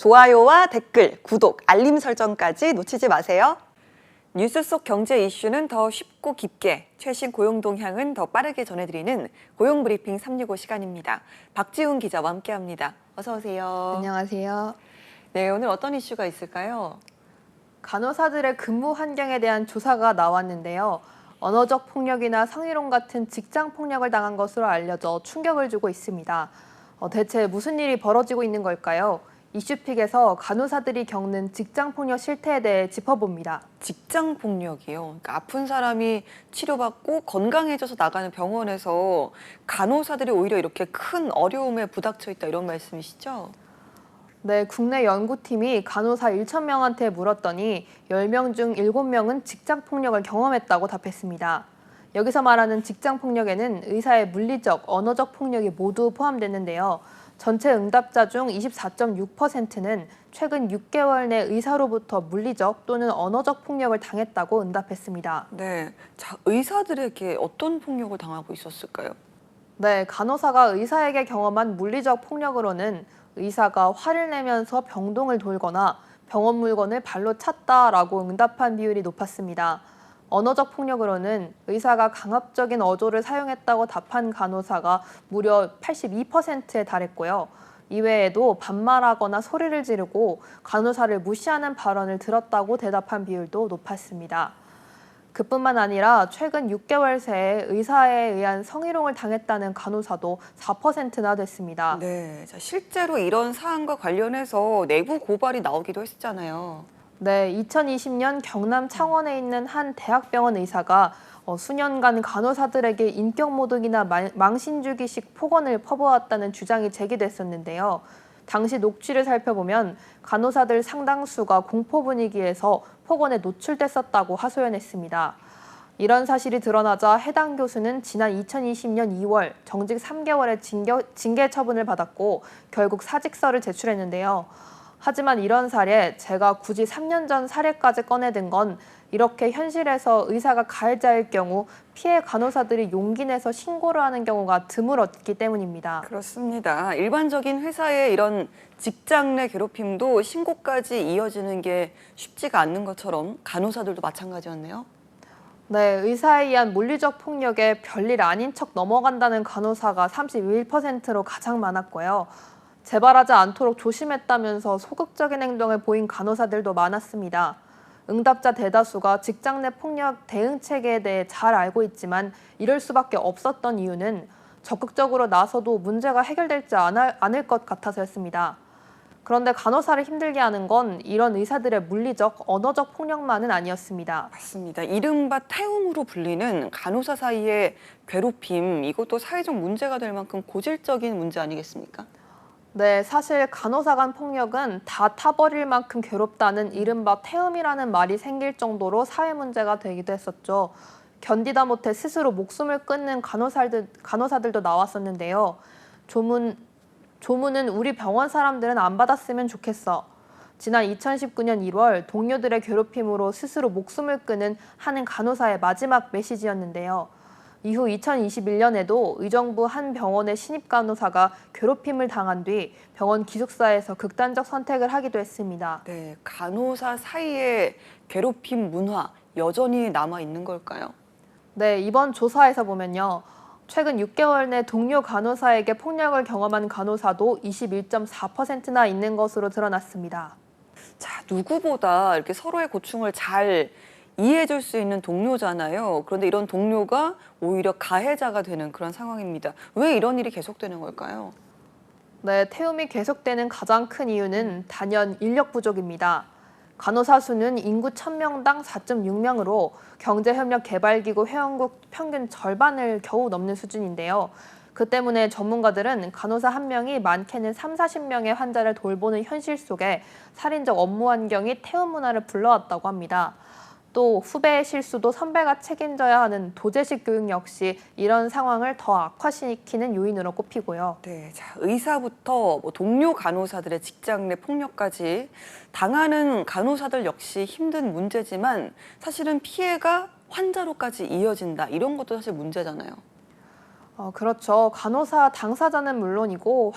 좋아요와 댓글, 구독, 알림 설정까지 놓치지 마세요. 뉴스 속 경제 이슈는 더 쉽고 깊게, 최신 고용 동향은 더 빠르게 전해드리는 고용브리핑 365 시간입니다. 박지훈 기자와 함께합니다. 어서 오세요. 안녕하세요. 네, 오늘 어떤 이슈가 있을까요? 간호사들의 근무 환경에 대한 조사가 나왔는데요. 언어적 폭력이나 성희롱 같은 직장 폭력을 당한 것으로 알려져 충격을 주고 있습니다. 대체 무슨 일이 벌어지고 있는 걸까요? 이슈픽에서 간호사들이 겪는 직장 폭력 실태에 대해 짚어봅니다. 직장 폭력이요. 그러니까 아픈 사람이 치료받고 건강해져서 나가는 병원에서 간호사들이 오히려 이렇게 큰 어려움에 부닥쳐 있다, 이런 말씀이시죠? 네, 국내 연구팀이 간호사 1,000명한테 물었더니 10명 중 7명은 직장 폭력을 경험했다고 답했습니다. 여기서 말하는 직장 폭력에는 의사의 물리적, 언어적 폭력이 모두 포함됐는데요. 전체 응답자 중 24.6%는 최근 6개월 내 의사로부터 물리적 또는 언어적 폭력을 당했다고 응답했습니다. 네, 자, 의사들에게 어떤 폭력을 당하고 있었을까요? 네, 간호사가 의사에게 경험한 물리적 폭력으로는 의사가 화를 내면서 병동을 돌거나 병원 물건을 발로 찼다라고 응답한 비율이 높았습니다. 언어적 폭력으로는 의사가 강압적인 어조를 사용했다고 답한 간호사가 무려 82%에 달했고요. 이외에도 반말하거나 소리를 지르고 간호사를 무시하는 발언을 들었다고 대답한 비율도 높았습니다. 그뿐만 아니라 최근 6개월 새에 의사에 의한 성희롱을 당했다는 간호사도 4%나 됐습니다. 네, 자, 실제로 이런 사안과 관련해서 내부 고발이 나오기도 했잖아요. 네, 2020년 경남 창원에 있는 한 대학병원 의사가 수년간 간호사들에게 인격모독이나 망신주기식 폭언을 퍼부었다는 주장이 제기됐었는데요. 당시 녹취를 살펴보면 간호사들 상당수가 공포 분위기에서 폭언에 노출됐었다고 하소연했습니다. 이런 사실이 드러나자 해당 교수는 지난 2020년 2월 정직 3개월의 징계 처분을 받았고 결국 사직서를 제출했는데요. 하지만 이런 사례, 제가 굳이 3년 전 사례까지 꺼내든 건 이렇게 현실에서 의사가 가해자일 경우 피해 간호사들이 용기 내서 신고를 하는 경우가 드물었기 때문입니다. 그렇습니다. 일반적인 회사의 이런 직장 내 괴롭힘도 신고까지 이어지는 게 쉽지가 않는 것처럼 간호사들도 마찬가지였네요. 네, 의사에 의한 물리적 폭력에 별일 아닌 척 넘어간다는 간호사가 31%로 가장 많았고요. 재발하지 않도록 조심했다면서 소극적인 행동을 보인 간호사들도 많았습니다. 응답자 대다수가 직장 내 폭력 대응 체계에 대해 잘 알고 있지만 이럴 수밖에 없었던 이유는 적극적으로 나서도 문제가 해결되지 않을 것 같아서였습니다. 그런데 간호사를 힘들게 하는 건 이런 의사들의 물리적, 언어적 폭력만은 아니었습니다. 맞습니다. 이른바 태움으로 불리는 간호사 사이의 괴롭힘, 이것도 사회적 문제가 될 만큼 고질적인 문제 아니겠습니까? 네, 사실 간호사 간 폭력은 다 타버릴 만큼 괴롭다는 이른바 태움이라는 말이 생길 정도로 사회 문제가 되기도 했었죠. 견디다 못해 스스로 목숨을 끊는 간호사들도 나왔었는데요. 조문은 우리 병원 사람들은 안 받았으면 좋겠어. 지난 2019년 1월 동료들의 괴롭힘으로 스스로 목숨을 끊은 한 간호사의 마지막 메시지였는데요. 이후 2021년에도 의정부 한 병원의 신입 간호사가 괴롭힘을 당한 뒤 병원 기숙사에서 극단적 선택을 하기도 했습니다. 네, 간호사 사이의 괴롭힘 문화 여전히 남아 있는 걸까요? 네, 이번 조사에서 보면요. 최근 6개월 내 동료 간호사에게 폭력을 경험한 간호사도 21.4%나 있는 것으로 드러났습니다. 자, 누구보다 이렇게 서로의 고충을 잘 이해해줄 수 있는 동료잖아요. 그런데 이런 동료가 오히려 가해자가 되는 그런 상황입니다. 왜 이런 일이 계속되는 걸까요? 네, 태움이 계속되는 가장 큰 이유는 단연 인력 부족입니다. 간호사 수는 인구 1,000명당 4.6명으로 경제협력개발기구 회원국 평균 절반을 겨우 넘는 수준인데요. 그 때문에 전문가들은 간호사 한 명이 많게는 30-40명의 환자를 돌보는 현실 속에 살인적 업무 환경이 태움 문화를 불러왔다고 합니다. 또 후배의 실수도 선배가 책임져야 하는 도제식 교육 역시 이런 상황을 더 악화시키는 요인으로 꼽히고요. 네, 자, 의사부터 동료 간호사들의 직장 내 폭력까지 당하는 간호사들 역시 힘든 문제지만 사실은 피해가 환자로까지 이어진다, 이런 것도 사실 문제잖아요. 그렇죠. 간호사 당사자는 물론이고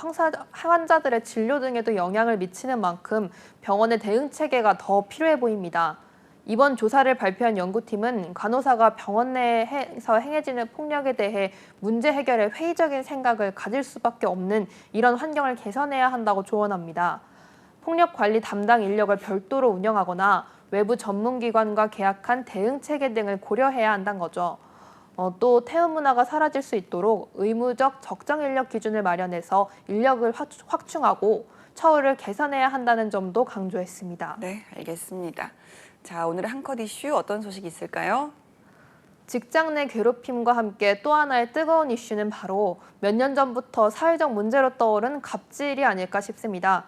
환자들의 진료 등에도 영향을 미치는 만큼 병원의 대응 체계가 더 필요해 보입니다. 이번 조사를 발표한 연구팀은 간호사가 병원 내에서 행해지는 폭력에 대해 문제 해결에 회의적인 생각을 가질 수밖에 없는 이런 환경을 개선해야 한다고 조언합니다. 폭력 관리 담당 인력을 별도로 운영하거나 외부 전문기관과 계약한 대응 체계 등을 고려해야 한다는 거죠. 또 태움 문화가 사라질 수 있도록 의무적 적정 인력 기준을 마련해서 인력을 확충하고 처우를 개선해야 한다는 점도 강조했습니다. 네, 알겠습니다. 자, 오늘의 한컷 이슈 어떤 소식이 있을까요? 직장 내 괴롭힘과 함께 또 하나의 뜨거운 이슈는 바로 몇 년 전부터 사회적 문제로 떠오른 갑질이 아닐까 싶습니다.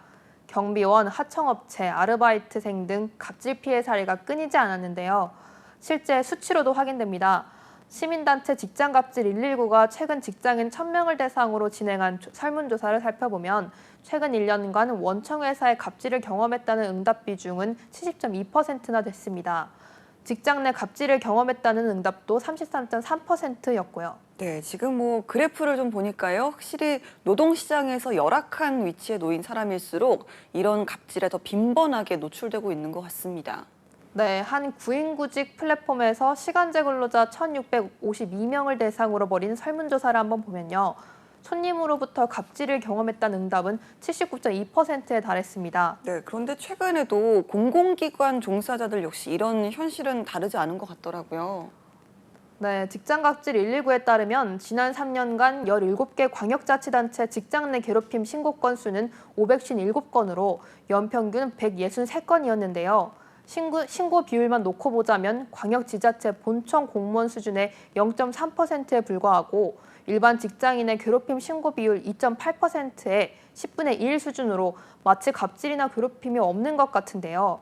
경비원, 하청업체, 아르바이트생 등 갑질 피해 사례가 끊이지 않았는데요. 실제 수치로도 확인됩니다. 시민단체 직장갑질 119가 최근 직장인 1,000명을 대상으로 진행한 설문조사를 살펴보면 최근 1년간 원청회사의 갑질을 경험했다는 응답 비중은 70.2%나 됐습니다. 직장 내 갑질을 경험했다는 응답도 33.3%였고요. 네, 지금 뭐 그래프를 좀 보니까요. 확실히 노동시장에서 열악한 위치에 놓인 사람일수록 이런 갑질에 더 빈번하게 노출되고 있는 것 같습니다. 네, 한 구인구직 플랫폼에서 시간제 근로자 1,652명을 대상으로 벌인 설문조사를 한번 보면요. 손님으로부터 갑질을 경험했다는 응답은 79.2%에 달했습니다. 네, 그런데 최근에도 공공기관 종사자들 역시 이런 현실은 다르지 않은 것 같더라고요. 네, 직장갑질 119에 따르면 지난 3년간 17개 광역자치단체 직장 내 괴롭힘 신고 건수는 557건으로 연평균 163건이었는데요. 신고 비율만 놓고 보자면 광역지자체 본청 공무원 수준의 0.3%에 불과하고 일반 직장인의 괴롭힘 신고 비율 2.8%의 10분의 1 수준으로 마치 갑질이나 괴롭힘이 없는 것 같은데요.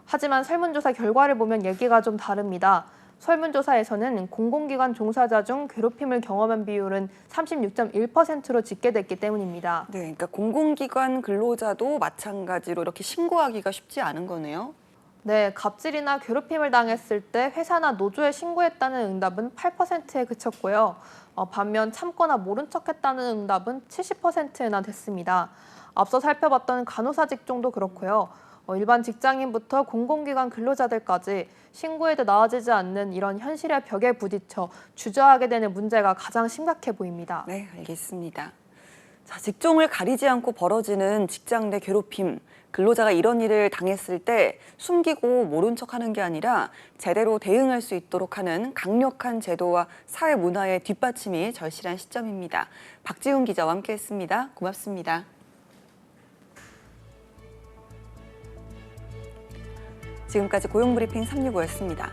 하지만 설문조사 결과를 보면 얘기가 좀 다릅니다. 설문조사에서는 공공기관 종사자 중 괴롭힘을 경험한 비율은 36.1%로 집계됐기 때문입니다. 네, 그러니까 공공기관 근로자도 마찬가지로 이렇게 신고하기가 쉽지 않은 거네요. 네, 갑질이나 괴롭힘을 당했을 때 회사나 노조에 신고했다는 응답은 8%에 그쳤고요. 반면 참거나 모른 척했다는 응답은 70%나 됐습니다. 앞서 살펴봤던 간호사 직종도 그렇고요. 일반 직장인부터 공공기관 근로자들까지 신고해도 나아지지 않는 이런 현실의 벽에 부딪혀 주저하게 되는 문제가 가장 심각해 보입니다. 네, 알겠습니다. 자, 직종을 가리지 않고 벌어지는 직장 내 괴롭힘. 근로자가 이런 일을 당했을 때 숨기고 모른 척하는 게 아니라 제대로 대응할 수 있도록 하는 강력한 제도와 사회 문화의 뒷받침이 절실한 시점입니다. 박지훈 기자와 함께했습니다. 고맙습니다. 지금까지 고용브리핑 365였습니다.